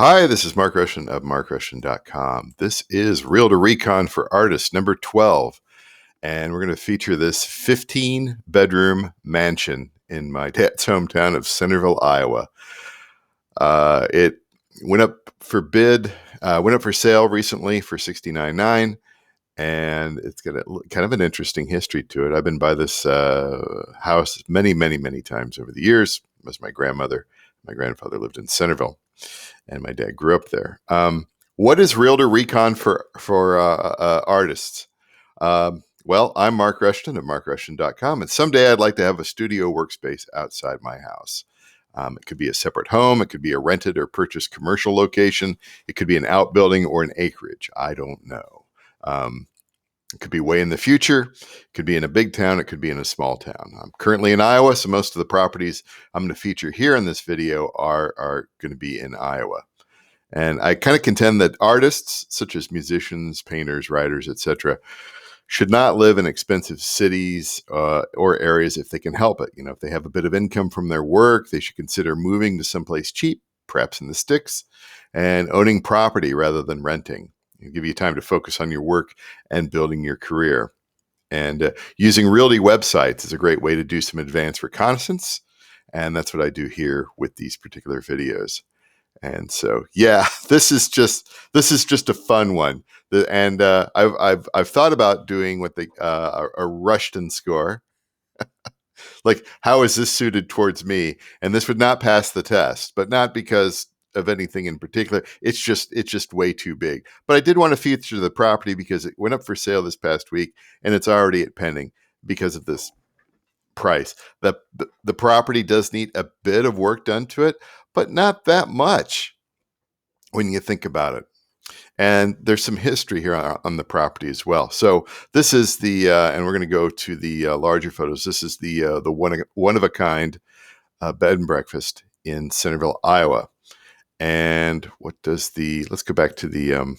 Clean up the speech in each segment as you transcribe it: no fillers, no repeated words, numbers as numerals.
Hi, this is Mark Rushton of markrushton.com. This is Realtor Recon for Artists number 12, and we're going to feature this 15-bedroom mansion in my dad's hometown of Centerville, Iowa. It went up for sale recently for $69,900, and it's got kind of an interesting history to it. I've been by this house many, many, many times over the years. As my grandfather lived in Centerville, and my dad grew up there. What is Realtor Recon for artists? Well, I'm Mark Rushton of markrushton.com, and someday I'd like to have a studio workspace outside my house. It could be a separate home. It could be a rented or purchased commercial location. It could be an outbuilding or an acreage. I don't know. It could be way in the future. It could be in a big town. It could be in a small town. I'm currently in Iowa, so most of the properties I'm going to feature here in this video are going to be in Iowa. And I kind of contend that artists, such as musicians, painters, writers, etc., should not live in expensive cities or areas if they can help it. If they have a bit of income from their work, they should consider moving to someplace cheap, perhaps in the sticks, and owning property rather than renting. It'll give you time to focus on your work and building your career. And using realty websites is a great way to do some advanced reconnaissance. And that's what I do here with these particular videos. And so, yeah, this is just a fun one. I've thought about doing what a Rushton score. Like, how is this suited towards me? And this would not pass the test, but not because of anything in particular. It's just way too big. But I did want to feature the property because it went up for sale this past week, and it's already at pending because of this price. The property does need a bit of work done to it, but not that much when you think about it. And there's some history here on the property as well. So this is and we're going to go to the larger photos. This is the one of a kind bed and breakfast in Centerville, Iowa. And let's go back to the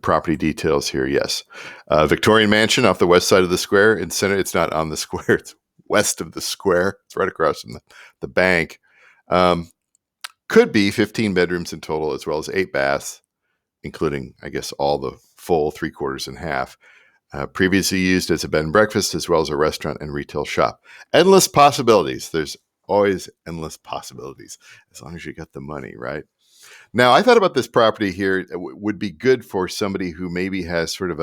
property details here. Yes. Victorian mansion off the west side of the square in center. It's not on the square. It's west of the square. It's right across from the bank. Could be 15 bedrooms in total, as well as 8 baths, including, I guess, all the full 3/4 and half. Previously used as a bed and breakfast, as well as a restaurant and retail shop. Endless possibilities. There's always endless possibilities, as long as you got the money, right? Now, I thought about this property here would be good for somebody who maybe has sort of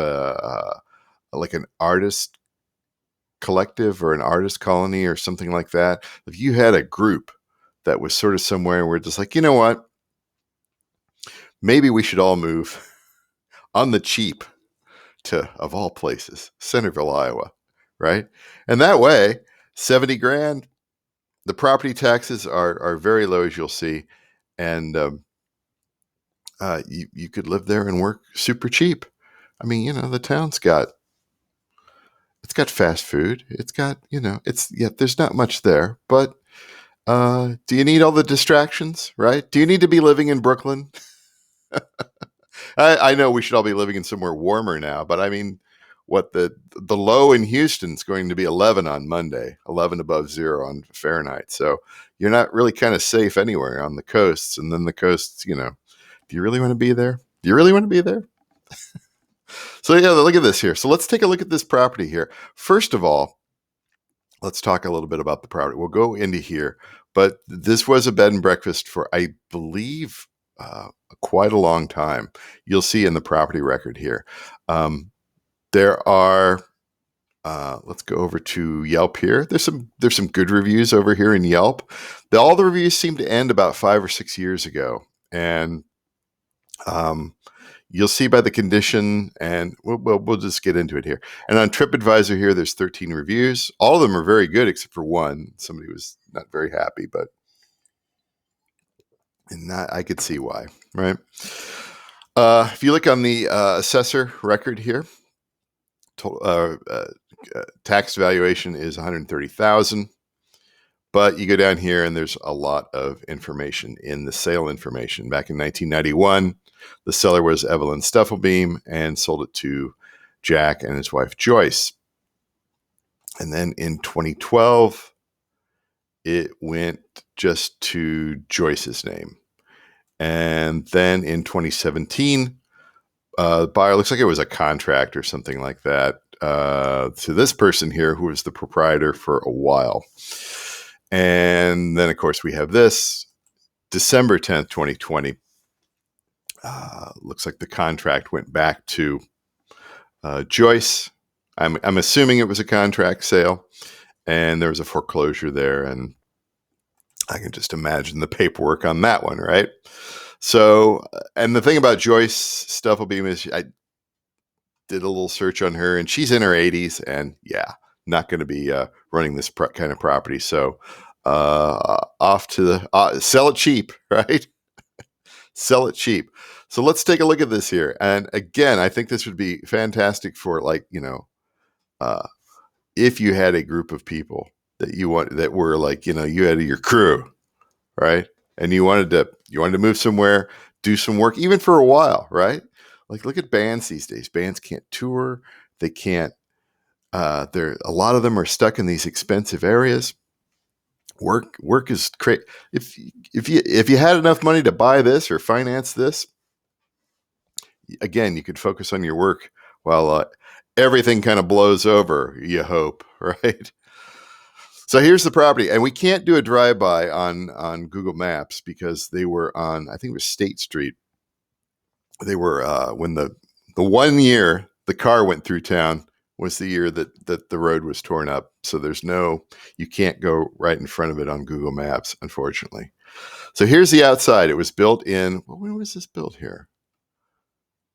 like an artist collective or an artist colony or something like that. If you had a group that was sort of somewhere where it's just like, you know what? Maybe we should all move on the cheap to, of all places, Centerville, Iowa, right? And that way, 70 grand, the property taxes are very low, as you'll see. And you could live there and work super cheap. I mean, the town's got fast food. It's got, there's not much there, but do you need all the distractions, right? Do you need to be living in Brooklyn? I know we should all be living in somewhere warmer now, but I mean, what the low in Houston's going to be 11 on Monday, 11 above zero on Fahrenheit. So you're not really kind of safe anywhere on the coasts. And then the coasts, do you really want to be there? Do you really want to be there? So yeah, look at this here. So let's take a look at this property here. First of all, let's talk a little bit about the property. We'll go into here, but this was a bed and breakfast for, I believe, quite a long time. You'll see in the property record here. There are, let's go over to Yelp here. There's some good reviews over here in Yelp. All the reviews seem to end about 5 or 6 years ago. And you'll see by the condition, and we'll just get into it here. And on TripAdvisor here, there's 13 reviews. All of them are very good except for one. Somebody was not very happy, and I could see why, right? If you look on the assessor record here, tax valuation is $130,000. But you go down here and there's a lot of information in the sale information. Back in 1991, the seller was Evelyn Stuffelbeam and sold it to Jack and his wife Joyce. And then in 2012, it went just to Joyce's name. And then in 2017, the buyer looks like it was a contract or something like that to this person here who was the proprietor for a while. And then, of course, we have this December 10th, 2020. Looks like the contract went back to Joyce. I'm assuming it was a contract sale, and there was a foreclosure there, and I can just imagine the paperwork on that one, right? So, and the thing about Joyce Stufflebeam is I did a little search on her, and she's in her 80s, and yeah, not going to be running this kind of property. So, off to the sell it cheap, right? Sell it cheap. So let's take a look at this here. And again, I think this would be fantastic for uh, if you had a group of people that were like, you had your crew, right? And you wanted to move somewhere, do some work, even for a while, right? Like look at bands these days. Bands can't tour. They can't. There a lot of them are stuck in these expensive areas. Work is crazy. If you had enough money to buy this or finance this, again, you could focus on your work while everything kind of blows over. You hope, right? So here's the property, and we can't do a drive-by on Google Maps because they were on, I think it was State Street. They were when the 1 year the car went through town was the year that the road was torn up. So you can't go right in front of it on Google Maps, unfortunately. So here's the outside. It was built in, when was this built here?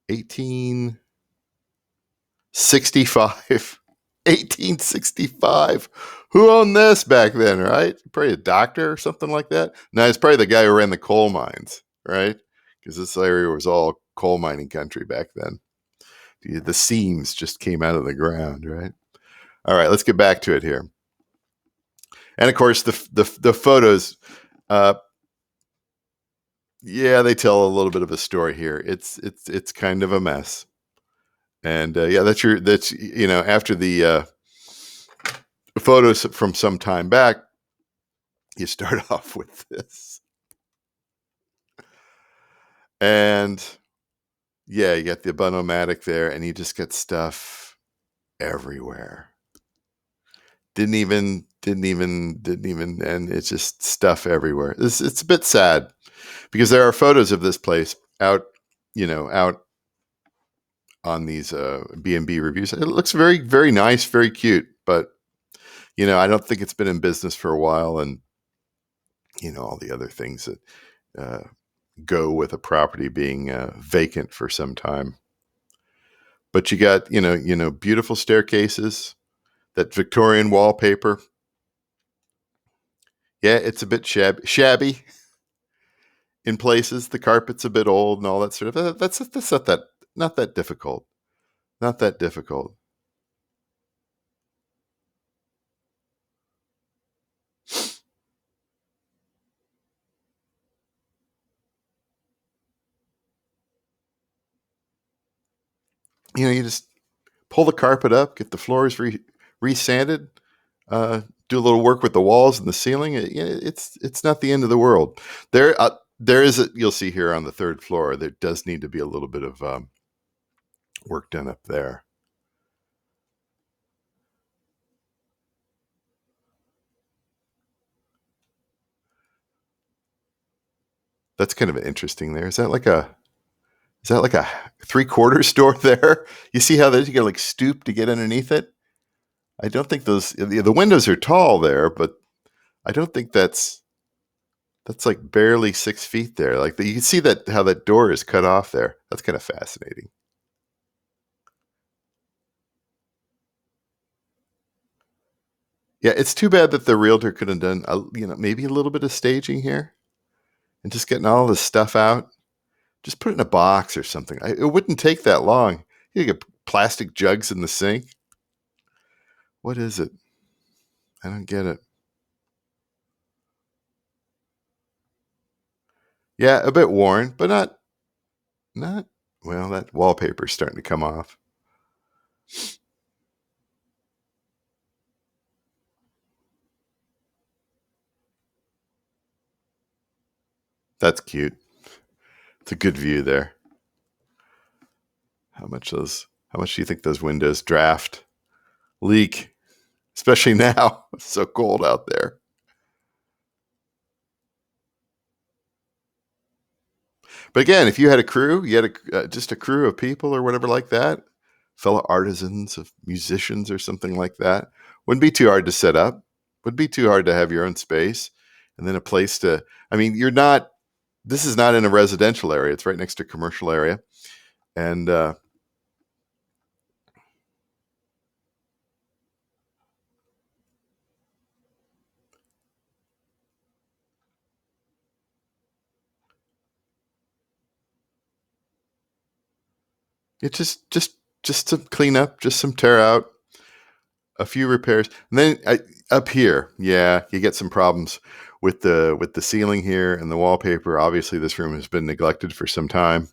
1865. 1865. Who owned this back then, right? Probably a doctor or something like that. No, it's probably the guy who ran the coal mines, right? Because this area was all coal mining country back then. The seams just came out of the ground, right? All right, let's get back to it here. And of course, the photos, uh, yeah, they tell a little bit of a story here. It's kind of a mess. And yeah, that's after the photos from some time back, you start off with this. And yeah, you got the Abonomatic there, and you just got stuff everywhere. Didn't even, and it's just stuff everywhere. It's a bit sad because there are photos of this place out on these B&B reviews. It looks very, very nice, very cute, but I don't think it's been in business for a while, and all the other things that go with a property being vacant for some time. But you got beautiful staircases, that Victorian wallpaper. Yeah, it's a bit shabby in places. The carpet's a bit old and all that sort of. That's not that difficult. Not that difficult. You just pull the carpet up, get the floors resanded, do a little work with the walls and the ceiling. It's not the end of the world. There is you'll see here on the third floor. There does need to be a little bit of work done up there. That's kind of interesting. There is that like a 3/4 door there? You see how you got like stoop to get underneath it? I don't think the windows are tall there, but I don't think that's like barely 6 feet there. Like you can see that how that door is cut off there. That's kind of fascinating. Yeah, it's too bad that the realtor could have done maybe a little bit of staging here and just getting all this stuff out. Just put it in a box or something. It wouldn't take that long. You get plastic jugs in the sink. What is it? I don't get it. Yeah, a bit worn, but not well. That wallpaper's starting to come off. That's cute. It's a good view there. How much do you think those windows draft, leak, especially now? It's so cold out there. But again, if you had a crew, you had just a crew of people or whatever like that, fellow artisans, of musicians or something like that, wouldn't be too hard to set up. Would be too hard to have your own space, and then a place to. I mean, you're not. This is not in a residential area. It's right next to a commercial area, and it just some cleanup, just some tear out, a few repairs, and then up here, yeah, you get some problems with the ceiling here and the wallpaper. Obviously, this room has been neglected for some time.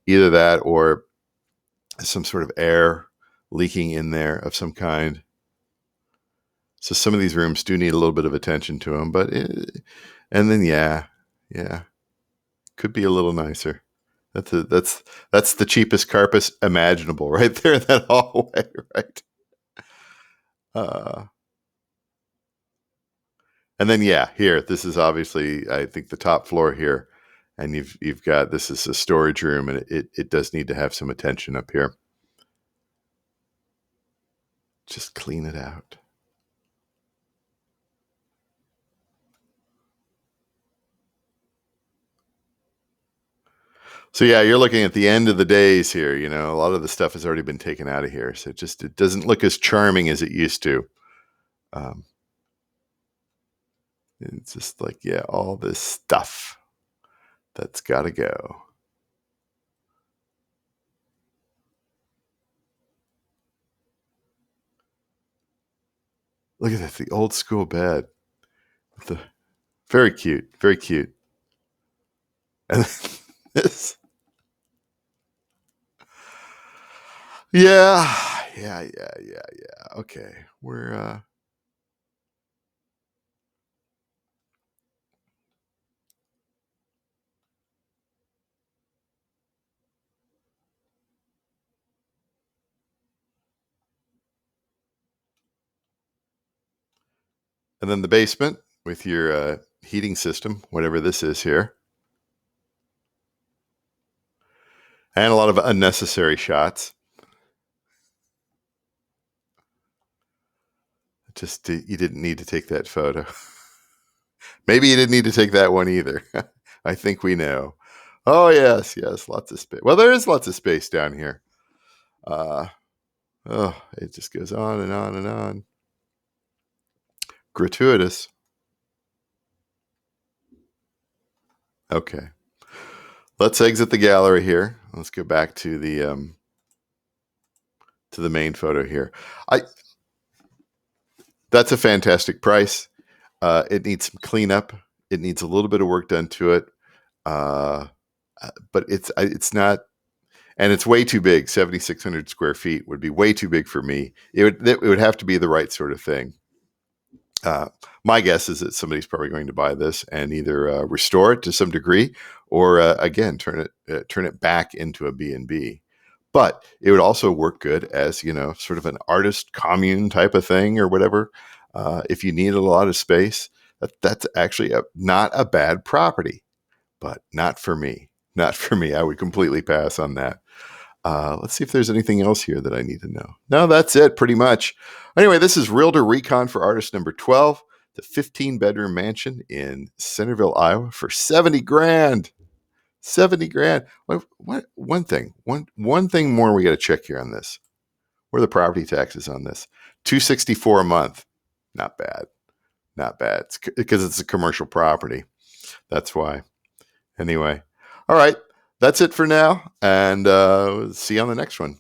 Either that or some sort of air leaking in there of some kind. So some of these rooms do need a little bit of attention to them, and then yeah, could be a little nicer. That's the cheapest carpet imaginable, right there in that hallway, right? Uh, and then yeah, here, this is obviously I think the top floor here, and you've got this is a storage room, and it does need to have some attention up here. Just clean it out. So yeah, you're looking at the end of the days here. You know, a lot of the stuff has already been taken out of here, so it doesn't look as charming as it used to. Um, it's just like yeah, all this stuff that's got to go. Look at that, the old school bed. The very cute, very cute. And this, yeah, yeah. Okay, we're and then the basement with your heating system, whatever this is here, and a lot of unnecessary shots. Just you didn't need to take that photo. Maybe you didn't need to take that one either. I think we know. Oh yes, lots of space. Well, there is lots of space down here. Uh, oh, it just goes on and on and on. Gratuitous. Okay, let's exit the gallery here. Let's go back to the main photo here. I That's a fantastic price. It needs some cleanup. It needs a little bit of work done to it, uh, but it's not, and it's way too big. 7,600 square feet would be way too big for me. It would have to be the right sort of thing. Uh, my guess is that somebody's probably going to buy this and either restore it to some degree, or again turn it back into a B&B. But it would also work good as sort of an artist commune type of thing or whatever. If you needed a lot of space, that's actually not a bad property, but not for me. Not for me. I would completely pass on that. Let's see if there's anything else here that I need to know. No, that's it pretty much. Anyway, this is Realtor Recon for artist number 12, the 15-bedroom mansion in Centerville, Iowa for 70 grand. 70 grand. One thing more we got to check here on this. What are the property taxes on this? $264 a month. Not bad. Not bad. It's because it's a commercial property. That's why. Anyway. All right. That's it for now. And see you on the next one.